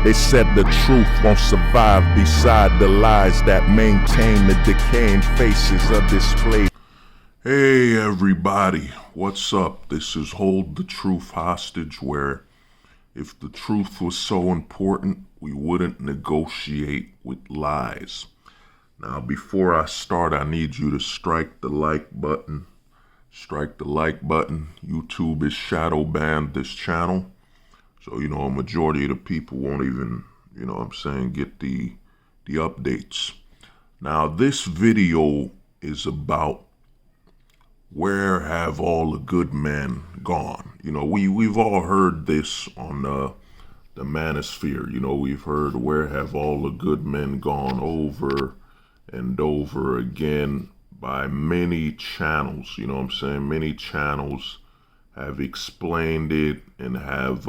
They said the truth won't survive beside the lies that maintain the decaying faces of display. Hey everybody, what's up? This is Hold the Truth Hostage, where if the truth was so important, we wouldn't negotiate with lies. Now, before I start, I need you to strike the like button. Strike the like button. YouTube is shadow banned this channel. So, a majority of the people won't even, get the updates. Now, this video is about where have all the good men gone? We've all heard this on the manosphere. We've heard where have all the good men gone over and over again by many channels. Many channels have explained it and have,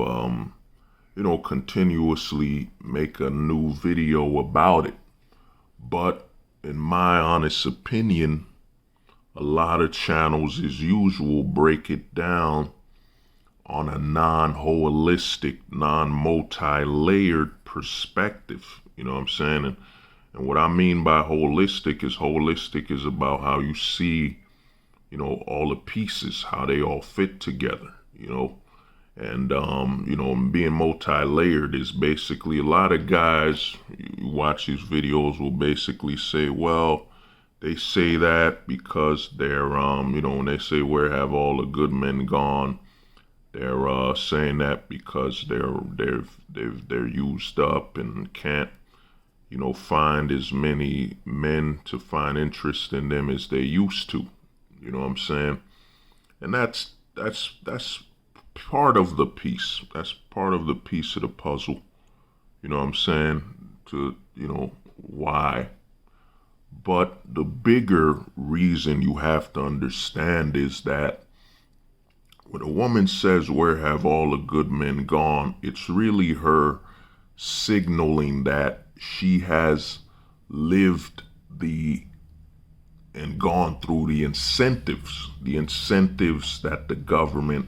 continuously make a new video about it. But in my honest opinion, a lot of channels, as usual, break it down on a non-holistic, non-multi-layered perspective. And what I mean by holistic is about how you see, all the pieces, how they all fit together, And, being multi-layered is basically a lot of guys, you watch these videos, will basically say, well, they say that because they're, when they say, where have all the good men gone? They're saying that because they're used up and can't, find as many men to find interest in them as they used to. You know what I'm saying? And that's part of the piece. That's part of the piece of the puzzle. You know what I'm saying? To, why. But the bigger reason you have to understand is that when a woman says, where have all the good men gone? It's really her signaling that she has lived and gone through the incentives that the government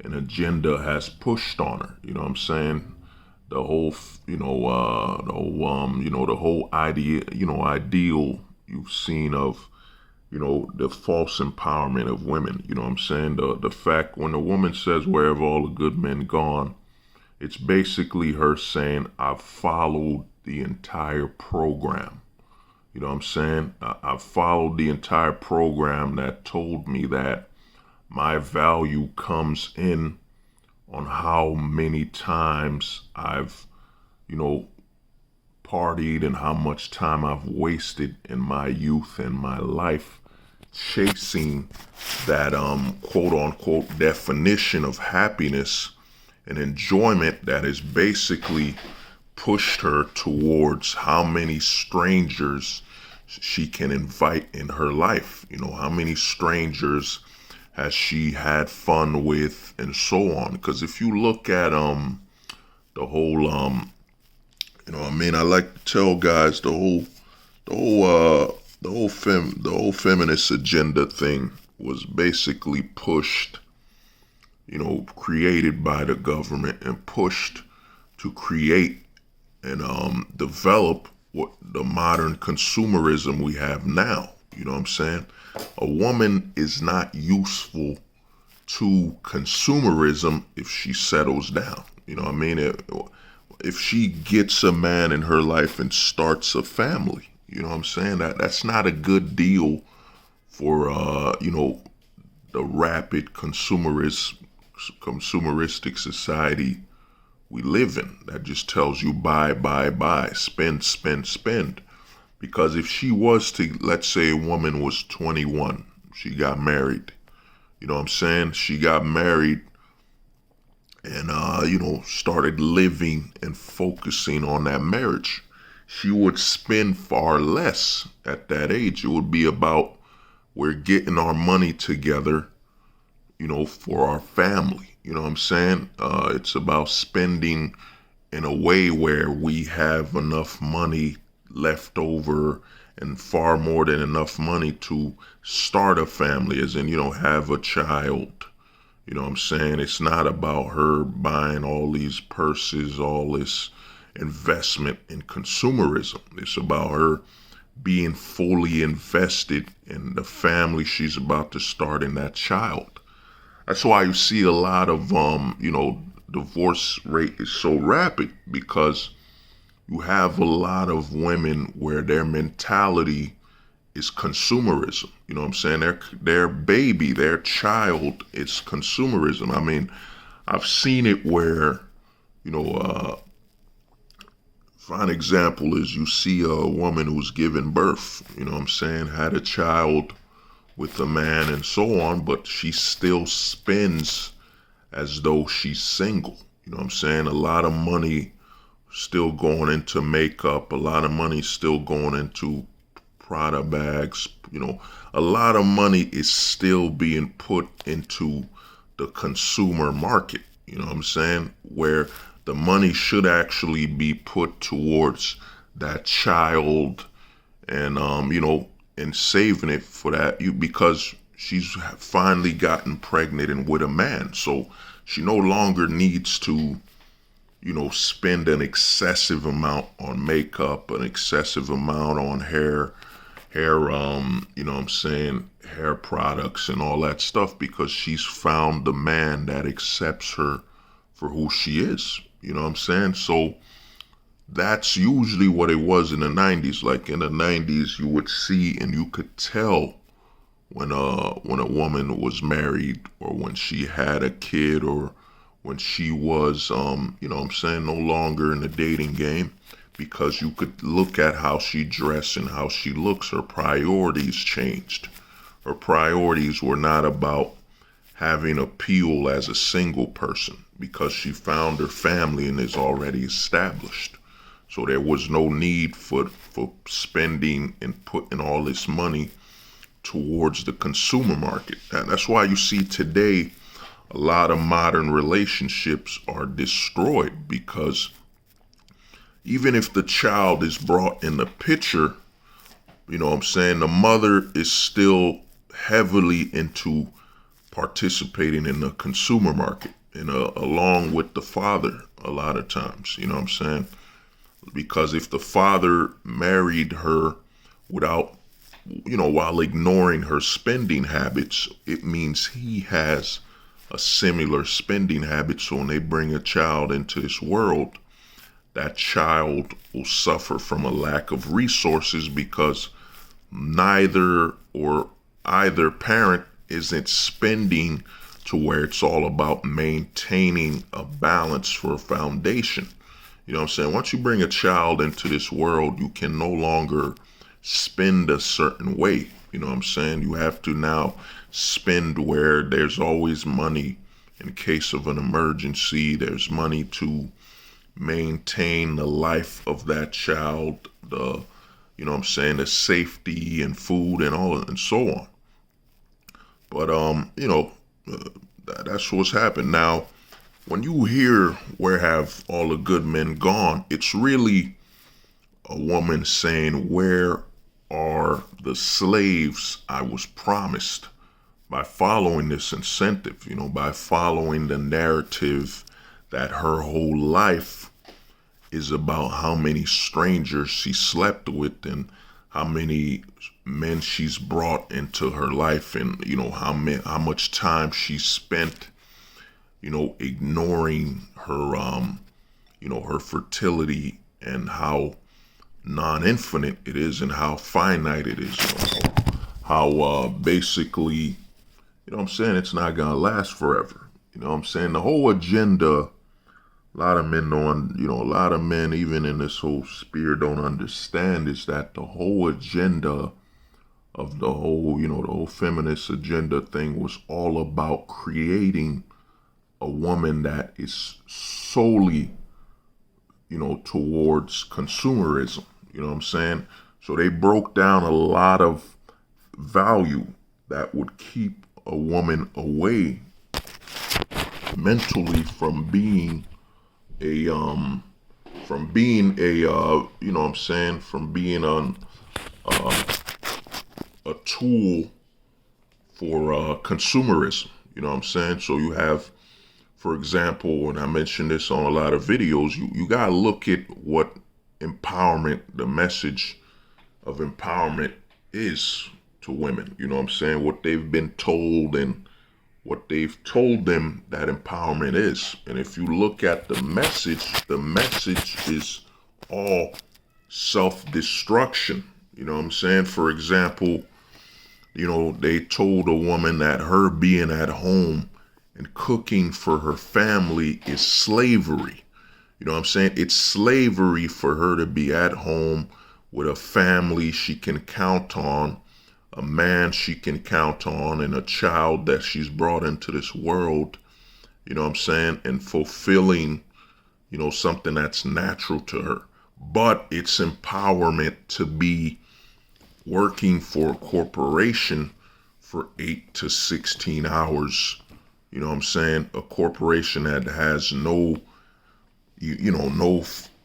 and agenda has pushed on her. You know what I'm saying? The whole, the whole idea, ideal you've seen of, the false empowerment of women. You know what I'm saying? The fact when a woman says, where have all the good men gone? It's basically her saying, I've followed the entire program. You know what I'm saying? I've followed the entire program that told me that my value comes in on how many times I've, partied and how much time I've wasted in my youth and my life chasing that quote unquote definition of happiness and enjoyment that has basically pushed her towards how many strangers she can invite in her life. How many strangers has she had fun with, and so on. Because if you look at the whole I like to tell guys the whole feminist agenda thing was basically pushed, created by the government and pushed to create and develop what the modern consumerism we have now. You know what I'm saying? A woman is not useful to consumerism if she settles down. You know what I mean? If she gets a man in her life and starts a family, you know what I'm saying? That's not a good deal for, the rapid consumeristic society we live in. That just tells you buy, spend, spend, spend. Because if she was to, let's say a woman was 21, she got married, you know what I'm saying? She got married and, started living and focusing on that marriage. She would spend far less at that age. It would be about, we're getting our money together, for our family. You know what I'm saying? It's about spending in a way where we have enough money left over and far more than enough money to start a family, as in, have a child. You know what I'm saying? It's not about her buying all these purses, all this investment in consumerism. It's about her being fully invested in the family she's about to start and that child. That's why you see a lot of, divorce rate is so rapid, because you have a lot of women where their mentality is consumerism. You know what I'm saying? Their baby, their child is consumerism. I mean, I've seen it where, fine example is you see a woman who's given birth, you know what I'm saying, had a child with a man and so on, but she still spends as though she's single. You know what I'm saying? A lot of money still going into makeup, a lot of money still going into Prada bags, a lot of money is still being put into the consumer market, you know what I'm saying? Where the money should actually be put towards that child and, and saving it for that, because she's finally gotten pregnant and with a man. So she no longer needs to, spend an excessive amount on makeup, an excessive amount on hair, hair products and all that stuff, because she's found the man that accepts her for who she is. You know what I'm saying? So that's usually what it was in the 90s. Like in the 90s, you would see and you could tell when a woman was married, or when she had a kid, or when she was, no longer in the dating game, because you could look at how she dressed and how she looks. Her priorities changed. Her priorities were not about having appeal as a single person, because she found her family and is already established. So there was no need for spending and putting all this money towards the consumer market. And that's why you see today a lot of modern relationships are destroyed, because even if the child is brought in the picture, you know what I'm saying, the mother is still heavily into participating in the consumer market, along with the father a lot of times, you know what I'm saying? Because if the father married her without, while ignoring her spending habits, it means he has a similar spending habit. So when they bring a child into this world, that child will suffer from a lack of resources, because either parent isn't spending to where it's all about maintaining a balance for a foundation. You know what I'm saying? Once you bring a child into this world, you can no longer spend a certain way. You know what I'm saying? You have to now spend where there's always money in case of an emergency. There's money to maintain the life of that child, the safety and food and all and so on. But that's what's happened. Now, when you hear "where have all the good men gone," it's really a woman saying, "Where are the slaves I was promised?" By following this incentive, by following the narrative that her whole life is about how many strangers she slept with, and how many men she's brought into her life, and how much time she spent ignoring her her fertility, and how non-infinite it is, and how finite it is, how basically, it's not gonna last forever. The whole agenda, a lot of men don't, a lot of men even in this whole sphere don't understand, is that the whole agenda of the whole, the whole feminist agenda thing was all about creating a woman that is solely, towards consumerism. You know what I'm saying? So they broke down a lot of value that would keep a woman away mentally from being from being a tool for consumerism. You know what I'm saying? So you have, for example, and I mentioned this on a lot of videos, you gotta look at what empowerment, the message of empowerment is to women. You know what I'm saying? What they've been told and what they've told them that empowerment is. And if you look at the message is all self-destruction. You know what I'm saying? For example, they told a woman that her being at home and cooking for her family is slavery. You know what I'm saying? It's slavery for her to be at home with a family she can count on, a man she can count on, and a child that she's brought into this world, you know what I'm saying, and fulfilling, something that's natural to her. But it's empowerment to be working for a corporation for 8 to 16 hours, you know what I'm saying, a corporation that has no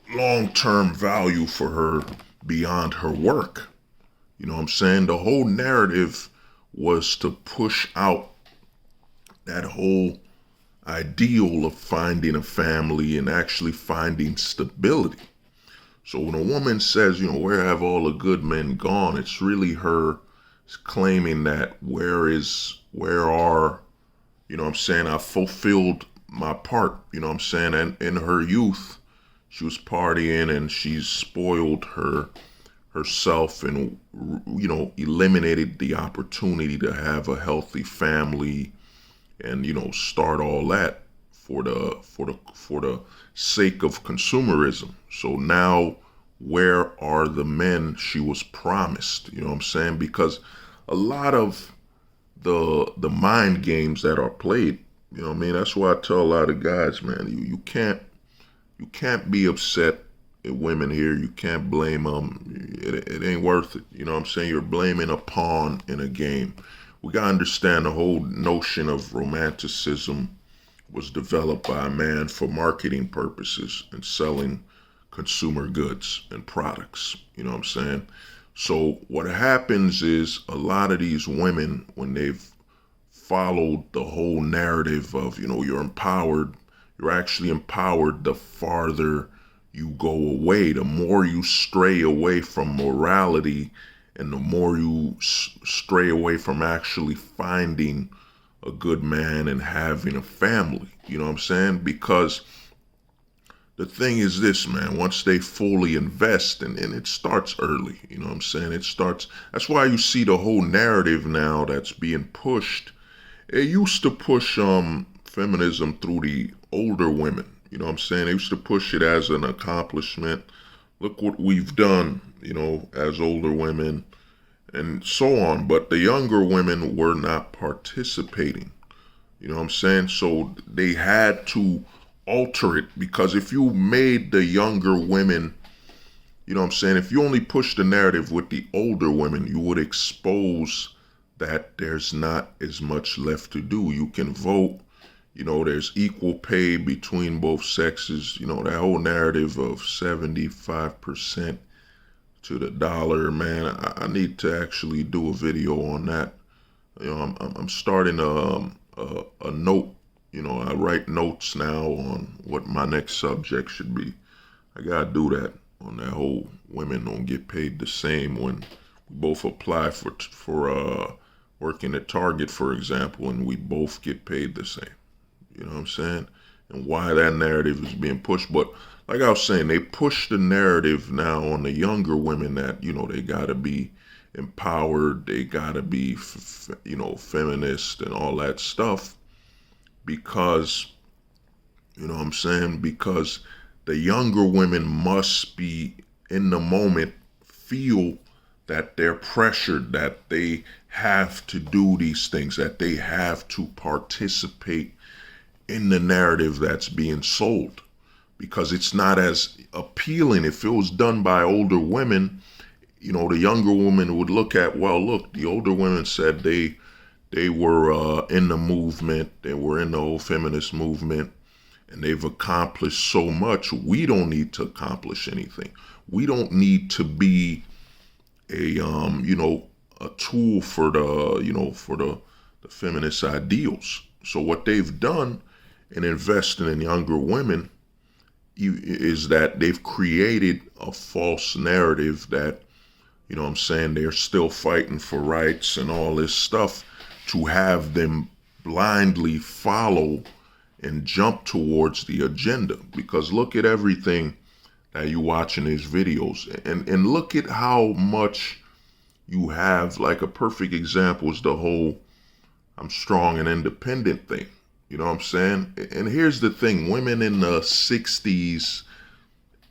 long-term value for her beyond her work. You know what I'm saying? The whole narrative was to push out that whole ideal of finding a family and actually finding stability. So when a woman says, where have all the good men gone? It's really her claiming that where are, I fulfilled my part, and in her youth, she was partying and she's spoiled herself and, eliminated the opportunity to have a healthy family and, start all that for the sake of consumerism. So now where are the men she was promised? You know what I'm saying? Because a lot of the mind games that are played, that's why I tell a lot of guys, man, you can't be upset at women here. You can't blame them. It ain't worth it. You know what I'm saying? You're blaming a pawn in a game. We got to understand the whole notion of romanticism was developed by a man for marketing purposes and selling consumer goods and products. You know what I'm saying? So what happens is a lot of these women, when they've followed the whole narrative of, you're empowered, you're actually empowered the farther you go away, the more you stray away from morality and the more you stray away from actually finding a good man and having a family. You know what I'm saying? Because the thing is this, man, once they fully invest, and it starts early, you know what I'm saying? That's why you see the whole narrative now that's being pushed. It used to push feminism through the older women. You know what I'm saying? They used to push it as an accomplishment. Look what we've done, as older women and so on. But the younger women were not participating. You know what I'm saying? So they had to alter it, because if you made the younger women, you know what I'm saying, if you only push the narrative with the older women, you would expose that there's not as much left to do. You can vote, there's equal pay between both sexes, that whole narrative of 75% to the dollar, man. I need to actually do a video on that. I'm starting a note. I write notes now on what my next subject should be. I gotta do that on that whole women don't get paid the same when we both apply for working at Target, for example, and we both get paid the same. You know what I'm saying? And why that narrative is being pushed. But like I was saying, they push the narrative now on the younger women that, they gotta be empowered, they gotta be, feminist and all that stuff. Because, because the younger women must be in the moment, feel that they're pressured, that they have to do these things, that they have to participate in the narrative that's being sold, because it's not as appealing. If it was done by older women, the younger woman would look at, well, look, the older women said they were in the movement, they were in the whole feminist movement, and they've accomplished so much. We don't need to accomplish anything. We don't need to be a tool for the feminist ideals. So what they've done in investing in younger women is that they've created a false narrative that, they're still fighting for rights and all this stuff, to have them blindly follow and jump towards the agenda. Because look at everything that you watch in these videos, and look at how much you have. Like, a perfect example is the whole "I'm strong and independent" thing. You know what I'm saying? And here's the thing: women in the 60s,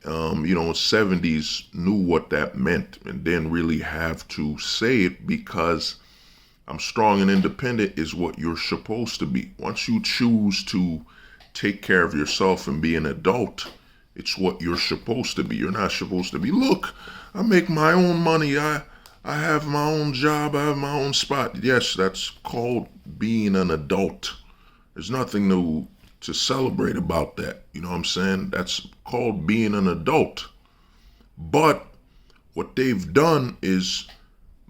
70s knew what that meant and didn't really have to say it, because "I'm strong and independent" is what you're supposed to be. Once you choose to take care of yourself and be an adult, it's what you're supposed to be. You're not supposed to be, "Look, I make my own money. I have my own job. I have my own spot." Yes, that's called being an adult. There's nothing to celebrate about that. You know what I'm saying? That's called being an adult. But what they've done is,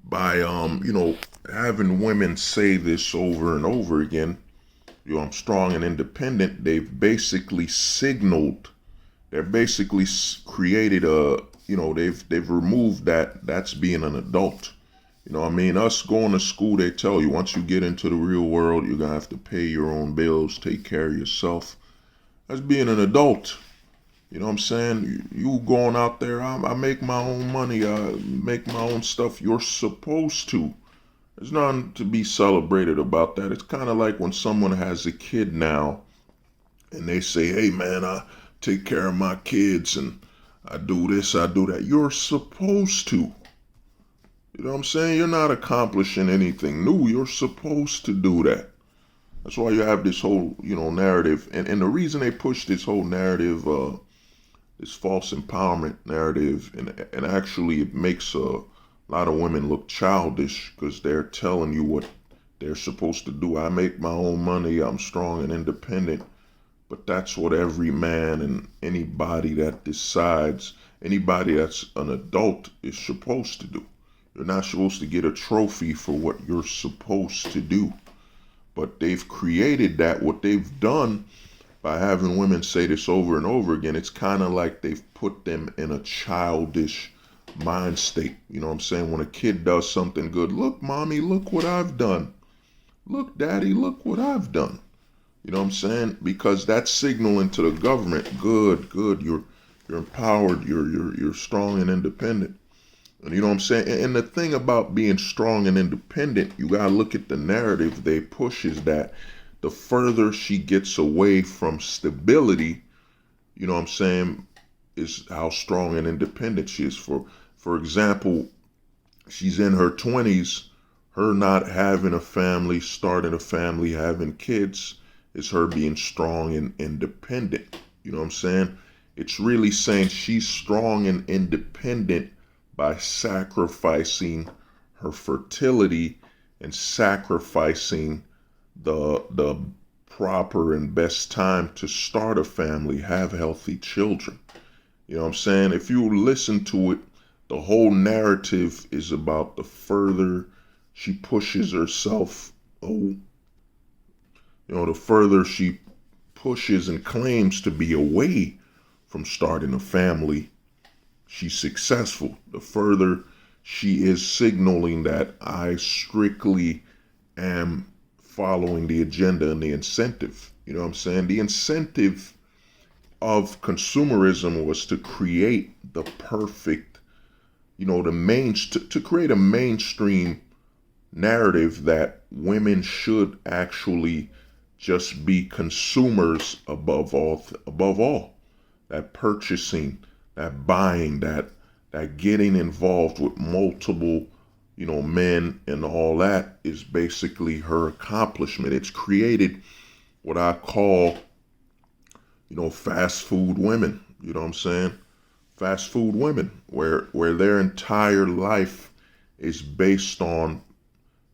by having women say this over and over again, "I'm strong and independent," they've basically signaled, they're basically created a, they've removed that's being an adult. Us going to school, they tell you once you get into the real world, you're gonna have to pay your own bills, take care of yourself. That's being an adult. You know what I'm saying? You going out there, I make my own money, I make my own stuff. You're supposed to. There's nothing to be celebrated about that. It's kind of like when someone has a kid now and they say, "Hey man, I take care of my kids and I do this, I do that." You're supposed to. You know what I'm saying? You're not accomplishing anything new. You're supposed to do that. That's why you have this whole, narrative. And the reason they push this whole narrative, this false empowerment narrative, and actually it makes a lot of women look childish, because they're telling you what they're supposed to do. "I make my own money. I'm strong and independent." But that's what every man and anybody that decides, anybody that's an adult, is supposed to do. You're not supposed to get a trophy for what you're supposed to do. But they've created that. What they've done by having women say this over and over again, it's kind of like they've put them in a childish mind state. You know what I'm saying? When a kid does something good, "Look, mommy, look what I've done. Look, daddy, look what I've done." You know what I'm saying? Because that's signaling to the government, good, you're empowered, you're strong and independent. And you know what I'm saying? And the thing about being strong and independent, you gotta look at the narrative they push, is that the further she gets away from stability, you know what I'm saying, is how strong and independent she is. For example, she's in her 20s, her not having a family, starting a family, having kids, is her being strong and independent. You know what I'm saying? It's really saying she's strong and independent by sacrificing her fertility and sacrificing the proper and best time to start a family, have healthy children. You know what I'm saying? If you listen to it, the whole narrative is about the further she pushes herself, the further she pushes and claims to be away from starting a family, she's successful. The further she is signaling that I strictly am following the agenda and the incentive. You know what I'm saying? The incentive of consumerism was to create the perfect, to create a mainstream narrative that women should actually just be consumers above all. That purchasing, that buying, that getting involved with multiple, men and all that is basically her accomplishment. It's created what I call, fast food women. You know what I'm saying? Fast food women, where their entire life is based on,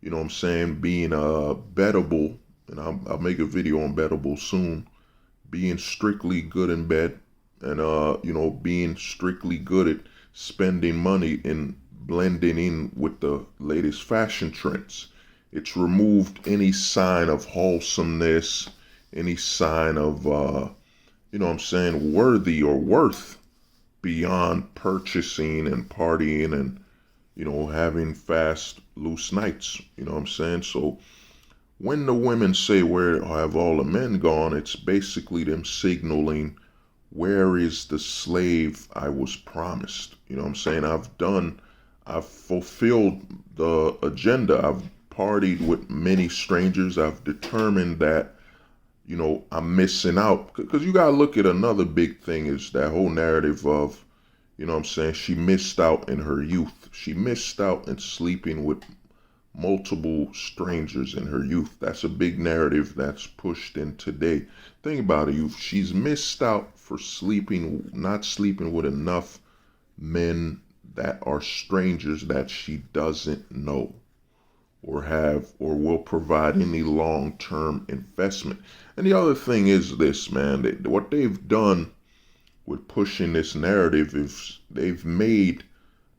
being bettable. And I'll make a video on bettable soon. Being strictly good in bed, and being strictly good at spending money and blending in with the latest fashion trends. It's removed any sign of wholesomeness, any sign of you know what I'm saying, worthy or worth beyond purchasing and partying and, you know, having fast, loose nights. You know what I'm saying? So when the women say, where have all the men gone? It's basically them signaling, where is the slave I was promised? You know what I'm saying? I've fulfilled the agenda. I've partied with many strangers. I've determined that, you know, I'm missing out. Because you got to look at another big thing is that whole narrative of, you know what I'm saying, she missed out in her youth. She missed out in sleeping with multiple strangers in her youth. That's a big narrative that's pushed in today. Think about it, youth. She's missed out for not sleeping with enough men that are strangers that she doesn't know or have or will provide any long-term investment. And the other thing is this, man, what they've done with pushing this narrative is they've made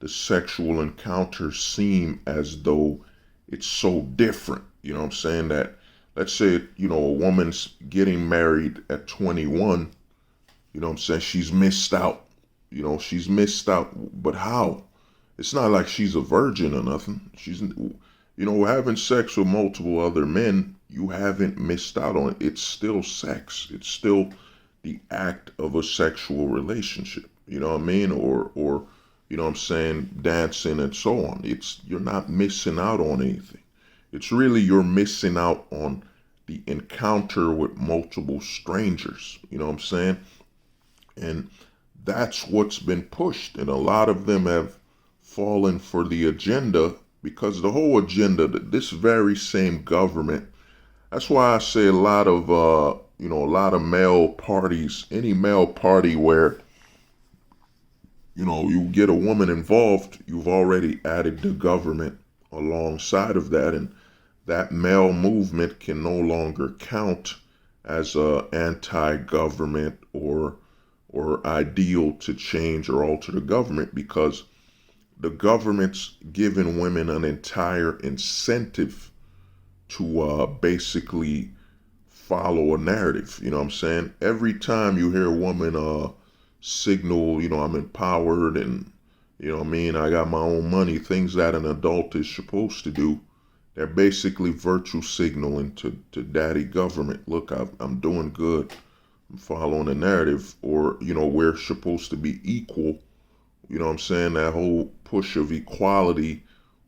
the sexual encounter seem as though it's so different. You know what I'm saying? That, let's say, you know, a woman's getting married at 21, you know what I'm saying? She's missed out. You know, she's missed out. But how? It's not like she's a virgin or nothing. She's, you know, having sex with multiple other men, you haven't missed out on it. It's still sex. It's still the act of a sexual relationship. You know what I mean? Or you know what I'm saying, dancing and so on. You're not missing out on anything. It's really you're missing out on the encounter with multiple strangers. You know what I'm saying? And that's what's been pushed. And a lot of them have fallen for the agenda because the whole agenda, this very same government, that's why I say a lot of, you know, a lot of male parties, any male party where, you know, you get a woman involved, you've already added the government alongside of that, and that male movement can no longer count as a anti-government or ideal to change or alter the government, because the government's giving women an entire incentive to basically follow a narrative. You know what I'm saying? Every time you hear a woman signal, you know, I'm empowered and, you know what I mean, I got my own money, things that an adult is supposed to do, they're basically virtue signaling to daddy government. Look, I'm doing good. I'm following the narrative. Or, you know, we're supposed to be equal. You know what I'm saying? That whole push of equality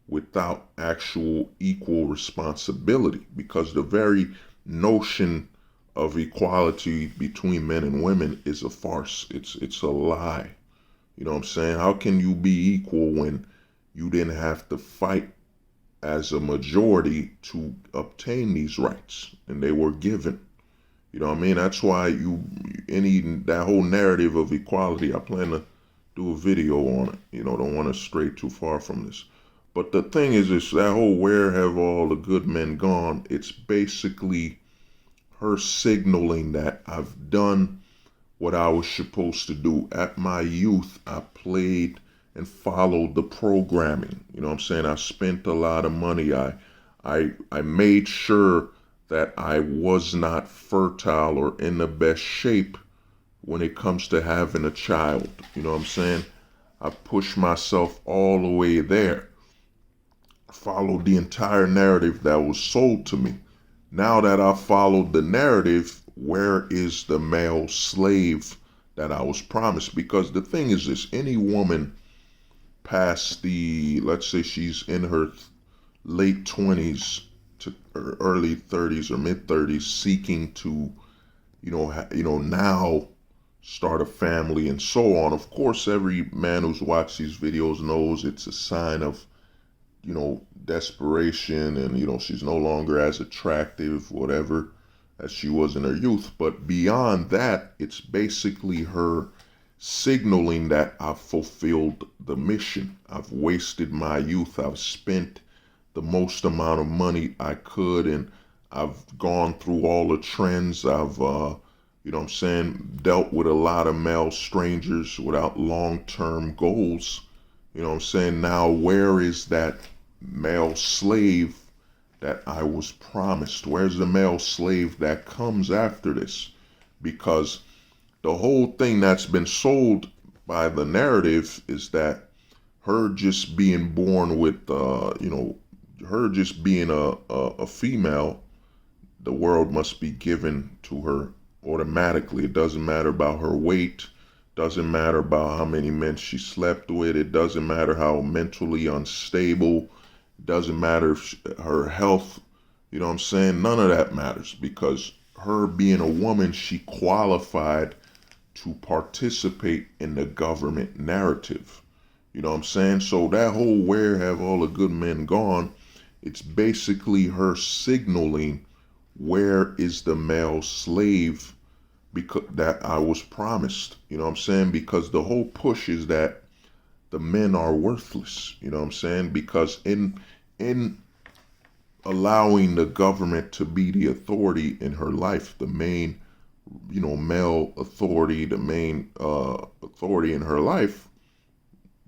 without actual equal responsibility, because the very notion of equality between men and women is a farce. It's a lie. You know what I'm saying? How can you be equal when you didn't have to fight as a majority to obtain these rights and they were given? You know what I mean? That's why that whole narrative of equality, I plan to do a video on it. You know, don't want to stray too far from this. But the thing is that whole where have all the good men gone? It's basically her signaling that I've done what I was supposed to do. At my youth, I played and followed the programming. You know what I'm saying? I spent a lot of money. I made sure that I was not fertile or in the best shape when it comes to having a child. You know what I'm saying? I pushed myself all the way there. I followed the entire narrative that was sold to me. Now that I followed the narrative, where is the male slave that I was promised? Because the thing is this, any woman past let's say she's in her late 20s to early 30s or mid 30s, seeking to, you know, now start a family and so on. Of course, every man who's watched these videos knows it's a sign of, you know, desperation, and, you know, she's no longer as attractive, whatever, as she was in her youth. But beyond that, it's basically her signaling that I've fulfilled the mission. I've wasted my youth. I've spent the most amount of money I could, and I've gone through all the trends. I've, you know what I'm saying, dealt with a lot of male strangers without long-term goals. You know what I'm saying? Now, where is that male slave that I was promised? Where's the male slave that comes after this? Because the whole thing that's been sold by the narrative is that her just being born with, her just being a female, the world must be given to her automatically. It doesn't matter about her weight, doesn't matter about how many men she slept with, it doesn't matter how mentally unstable, it doesn't matter if her health, you know what I'm saying? None of that matters, because her being a woman, she qualified to participate in the government narrative. You know what I'm saying? So that whole "where have all the good men gone," it's basically her signaling, where is the male slave because that I was promised. You know what I'm saying? Because the whole push is that the men are worthless. You know what I'm saying? Because in allowing the government to be the authority in her life, the main, male authority, the main authority in her life,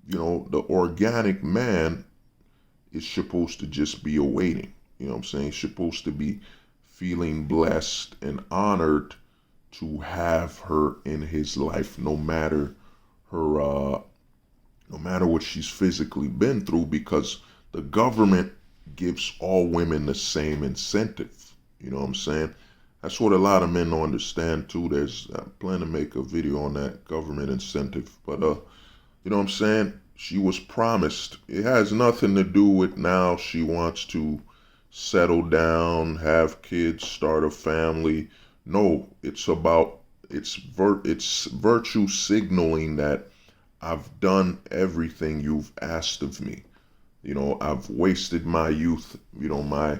the organic man is supposed to just be awaiting. You know what I'm saying? He's supposed to be feeling blessed and honored to have her in his life, no matter what she's physically been through, because the government gives all women the same incentive. You know what I'm saying? That's what a lot of men don't understand too. I plan to make a video on that government incentive, but you know what I'm saying? She was promised. It has nothing to do with now she wants to settle down, have kids, start a family. No, it's virtue signaling that I've done everything you've asked of me. I've wasted my youth, my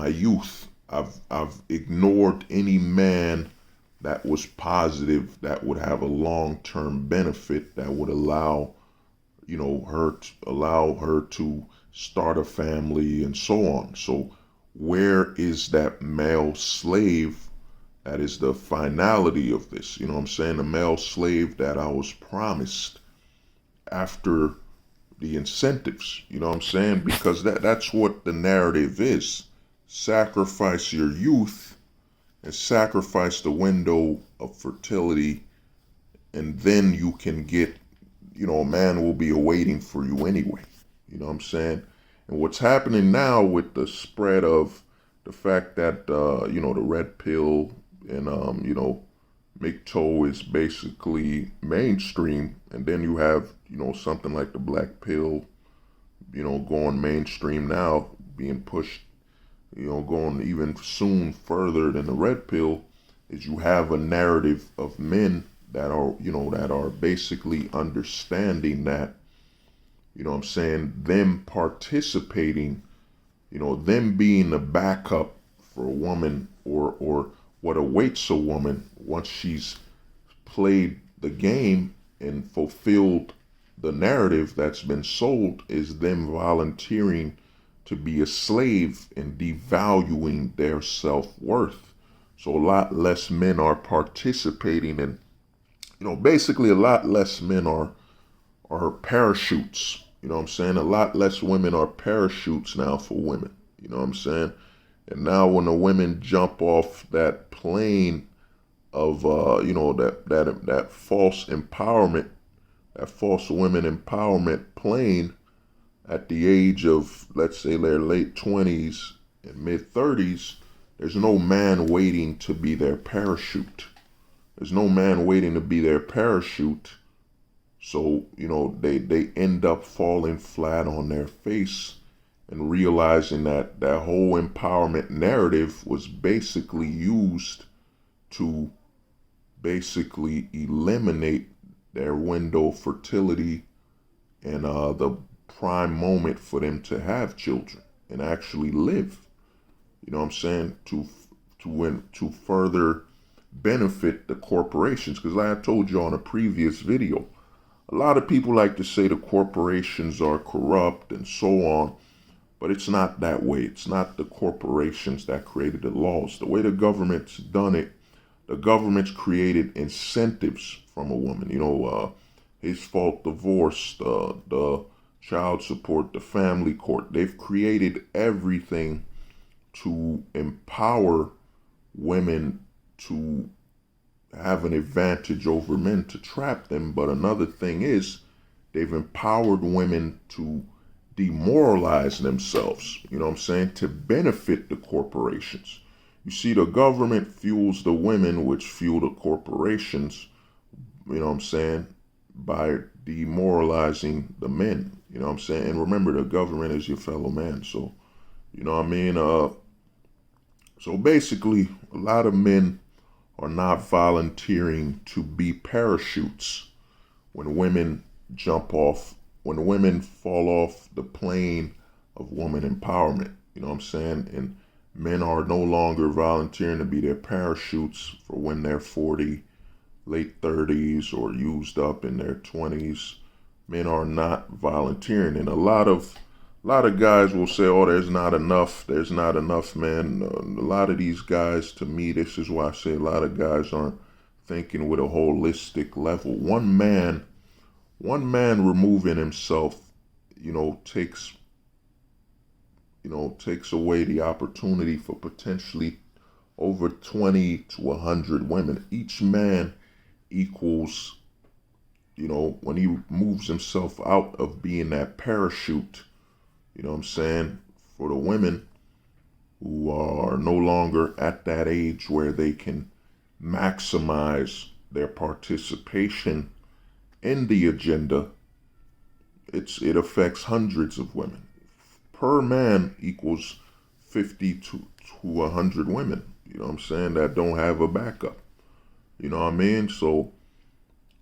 youth. I've ignored any man that was positive, that would have a long-term benefit, that would allow her to start a family and so on. So where is that male slave that is the finality of this? You know what I'm saying? The male slave that I was promised after the incentives. You know what I'm saying? Because that's what the narrative is. Sacrifice your youth and sacrifice the window of fertility, and then you can get, a man will be awaiting for you anyway. You know what I'm saying? And what's happening now with the spread of the fact that, the red pill and, MGTOW is basically mainstream. And then you have, something like the black pill, going mainstream now, being pushed, going even soon further than the red pill, is you have a narrative of men that are basically understanding that, them participating, them being the backup for a woman, or what awaits a woman once she's played the game and fulfilled the narrative that's been sold, is them volunteering to be a slave and devaluing their self-worth. So a lot less men are participating in, basically a lot less men are parachutes. You know what I'm saying? A lot less women are parachutes now for women. You know what I'm saying? And now when the women jump off that plane of, that false empowerment, that false women empowerment plane at the age of, let's say, their late 20s and mid 30s, there's no man waiting to be their parachute. There's no man waiting to be their parachute. So, they end up falling flat on their face and realizing that that whole empowerment narrative was basically used to basically eliminate their window of fertility and the prime moment for them to have children and actually live. You know what I'm saying? To further benefit the corporations. Because like I told you on a previous video, a lot of people like to say the corporations are corrupt and so on, but it's not that way. It's not the corporations that created the laws. The way the government's done it, the government's created incentives from a woman. His fault divorce, the child support, the family court. They've created everything to empower women to have an advantage over men to trap them. But another thing is they've empowered women to demoralize themselves, you know what I'm saying, to benefit the corporations. You see, the government fuels the women, which fuel the corporations, you know what I'm saying, by demoralizing the men, you know what I'm saying. And remember, the government is your fellow man. So, you know what I mean? So basically, a lot of men are not volunteering to be parachutes when women when women fall off the plane of woman empowerment, you know what I'm saying? And men are no longer volunteering to be their parachutes for when they're 40, late 30s, or used up in their 20s. Men are not volunteering. And a lot of guys will say, oh, there's not enough, men. A lot of these guys, to me, this is why I say a lot of guys aren't thinking with a holistic level. One man removing himself, takes away the opportunity for potentially over 20 to 100 women. Each man equals, when he moves himself out of being that parachute, you know what I'm saying, for the women who are no longer at that age where they can maximize their participation in the agenda, it affects hundreds of women. Per man equals 50 to 100 women, you know what I'm saying, that don't have a backup. You know what I mean? So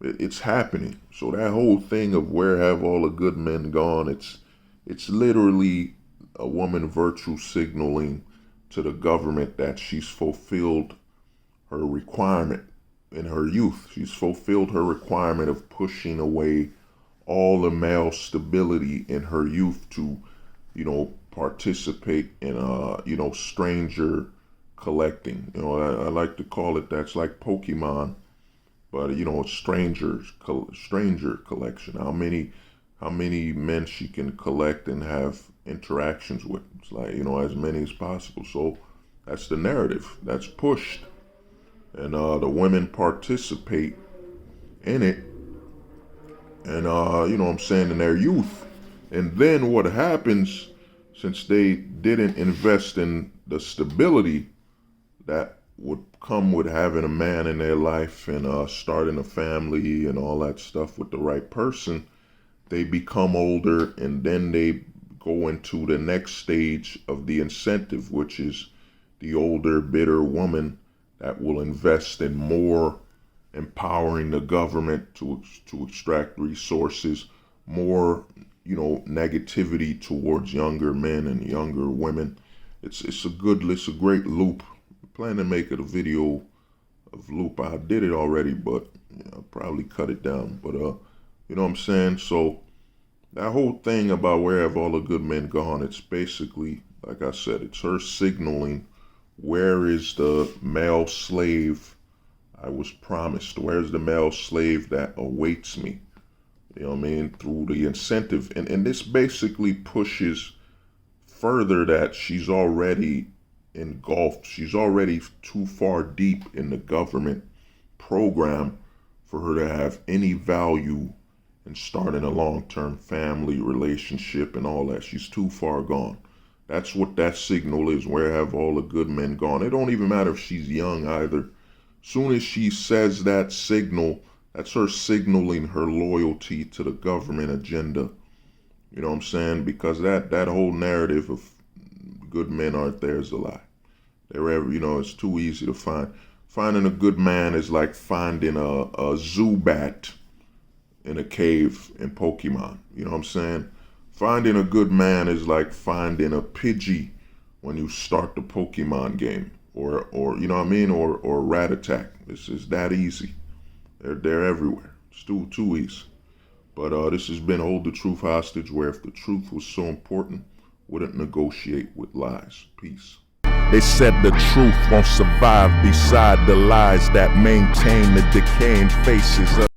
it's happening. So that whole thing of where have all the good men gone, it's literally a woman virtue signaling to the government that she's fulfilled her requirement in her youth. She's fulfilled her requirement of pushing away all the male stability in her youth to, participate in, stranger collecting. I like to call it, that's like Pokemon, but, stranger collection. How many men she can collect and have interactions with. It's like, as many as possible. So that's the narrative that's pushed. And the women participate in it. And, in their youth. And then what happens, since they didn't invest in the stability that would come with having a man in their life and starting a family and all that stuff with the right person, they become older, and then they go into the next stage of the incentive, which is the older, bitter woman that will invest in more empowering the government to extract resources, more, negativity towards younger men and younger women. It's a great loop. I plan to make it a video of loop. I did it already, but I'll probably cut it down. But you know what I'm saying? So that whole thing about where have all the good men gone, it's basically, like I said, it's her signaling, where is the male slave I was promised? Where's the male slave that awaits me? You know what I mean? Through the incentive. And this basically pushes further that she's already engulfed. She's already too far deep in the government program for her to have any value in starting a long-term family relationship and all that. She's too far gone. That's what that signal is. Where have all the good men gone? It don't even matter if she's young either. Soon as she says that signal, that's her signaling her loyalty to the government agenda. You know what I'm saying? Because that whole narrative of good men aren't there is a lie. It's too easy to find. Finding a good man is like finding a Zubat in a cave in Pokemon. You know what I'm saying? Finding a good man is like finding a Pidgey when you start the Pokemon game. Or you know what I mean? Or Rat Attack. It's that easy. They're everywhere. It's too easy. But this has been Hold the Truth Hostage, where if the truth was so important, wouldn't negotiate with lies. Peace. They said the truth won't survive beside the lies that maintain the decaying faces of